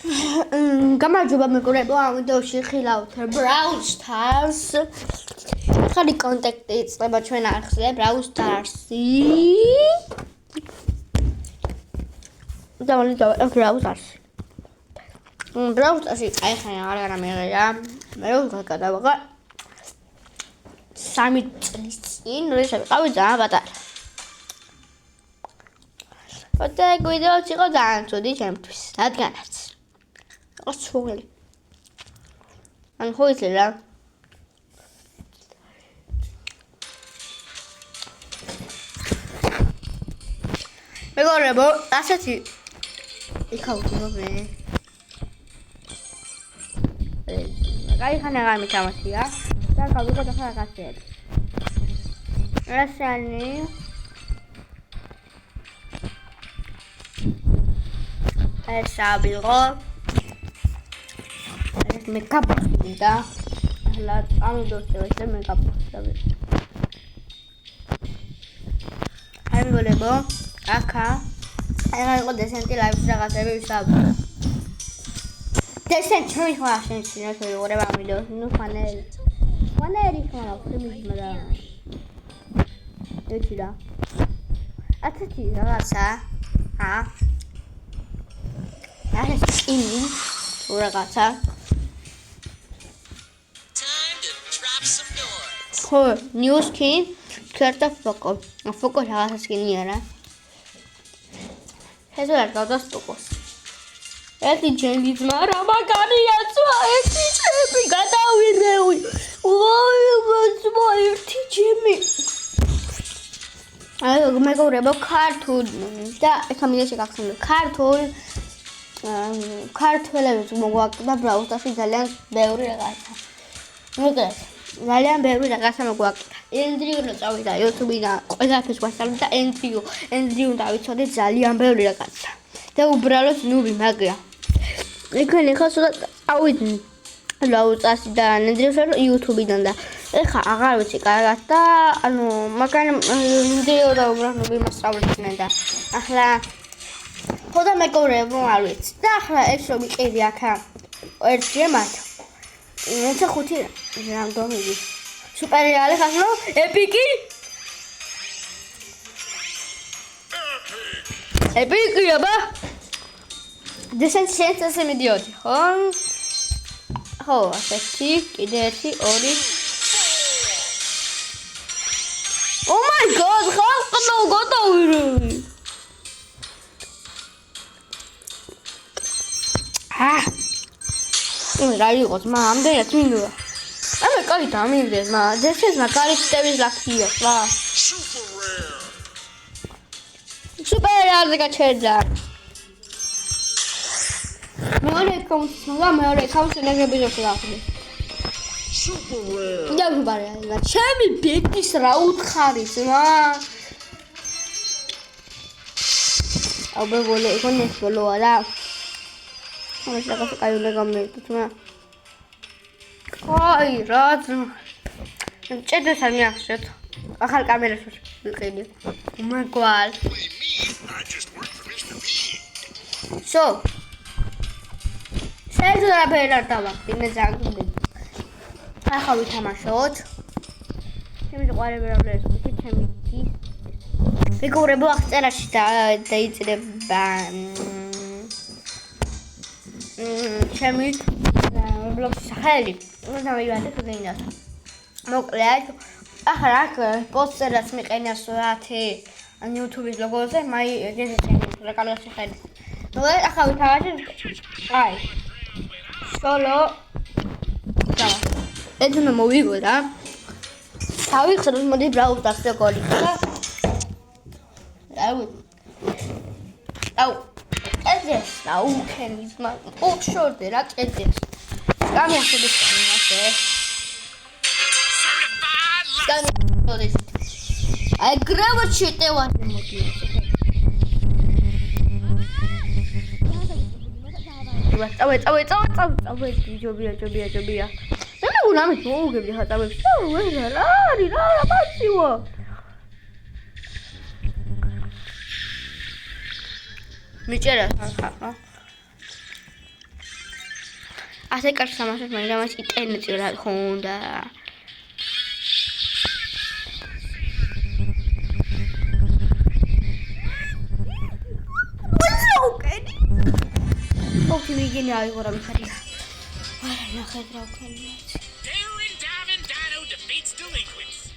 გამარჯობა მეგობრებო, ამ ვიდეოში ხილავთ Brawl Stars. ახალი კონტაქტი იწყება ჩვენ არხზე Brawl Stars-ი. დავაlijავ Brawl Stars-ი. Brawl Stars-ი აიხანა არა მეღია. მე როგორ გადავაღარ 3 წლის წინ, როდესაც ვიყავი ძალიან პატარა. და ვიდეოც იყო ძალიან ცუდი ჩემთვის, რადგანაც სული. ან ხო იცი რა. მეგობრებო, ასეთი იქავდი მე. გაიხანა რა მითამაშია და გავიგო და ხა გასწრებ. რასანი ესაბილო makeup da la am doste makeup sabe ai volebo aka ai go decenti live რაღაცები ვისაუბრებ decent ჩვენი ხო ახსენე შეიძლება ვიდეო ნუ ფანერი ხმარა პრიმიტი და ეჩი და ათეთი რაღაცა ini რაღაცა ხო new skin ქერტა ფოკო რაღაცა skin-ი არა ეს არ გავდას ფოკოს ერთი ჯემი ძმარა მაგარია ერთი ჯემი გადავირევი ოი ერთი ჯემი აი მეგობრებო ქართული და ეხა მინდა შეგახსენოთ ქართველებს მოგვაკლდა Brawl Stars-ი ძალიან ბევრი რაღაცა. მოგეთ, ძალიან ბევრი რაღაცა მოგვაკლდა. ენდრიუ წავიდა YouTube-დან, ყველაფერს გვასწავლდა და ენდრიუ დავიცოდე ძალიან ბევრი რაღაცა. და უბრალოდ ნუბი მაგია. იქნე ხა სულ წავიდნენ Brawl Stars-დან, ენდრიუ YouTube-დან და ეხა აღარ ვიცი კარგად და ანუ მაგან ენდრიუ და უბრალოდ ნუბი მასწავლდნენ და ახლა ხოდა მეგობრებო არ ვიცი და ახლა ეს რომ იყიდი აქა ერთი მათ 5 რანდომი სუპერრეალი ხასნო ეპიკი აბა დესენ სენსზე მიდიოდი ხო ასეთი კიდე ერთი ორი Oh my god ხალხო გადავირევი რა იყოს მა ამდენად მინდოდა ამე კარი დამივიდეს მა დესესმა კარი სტევის ლაქია რა სუპერალზე გაჩერდა მეორე კაუნტი ნაგები ზოხლახდი სუპერალ და ვიბარე ჩემი ბეკის რა უთხარის მა აბა გოლე იქონეს გოლოა რა ამას რაღაცა კაი უნდა გამეიტო აი რაც ჭედეს არ მიახშეთ ახალ კამერას ვიყიდი უმაგვალ so შეიძლება ფერად დავახტი მე ზანგდი ახლა ვითამაშოთ ჩემი ყვარები რა ვლებს ჩემი მეგობრებო აღწერაში დაიწერება ჩემი ბლოგის სახელი დავივადე ხდინას მოკლედ ახლა აქ პოსტერს მიყენია სურათი YouTube-ის ლოგოზე მაი ეგეთი რეკალოს ხელი მოკლედ ახლა ვითამაშოთ აი სოლო და ეძნა მოვიგო და დავიხსენოთ მოდი Brawl Stars-ზე გოლი აუ ეს აუქენი ოქშორდე რა კედეს გამიახსენეთ ასე განოდეს აი გრევა ჩიტევაზე მოდი წავე ჯობია მე უნამით მოუგებდი ხა წავე რა არის რა პაციო მიჭერა ხა ასე კარგ სამართლს მაგრამ მას ინტერნეტი რა თქონდა ოქი მიგინი აიღო რა მიხარია არა ნახეთ რა ვქენიათ Darren Darvin Dano defeats delinquents.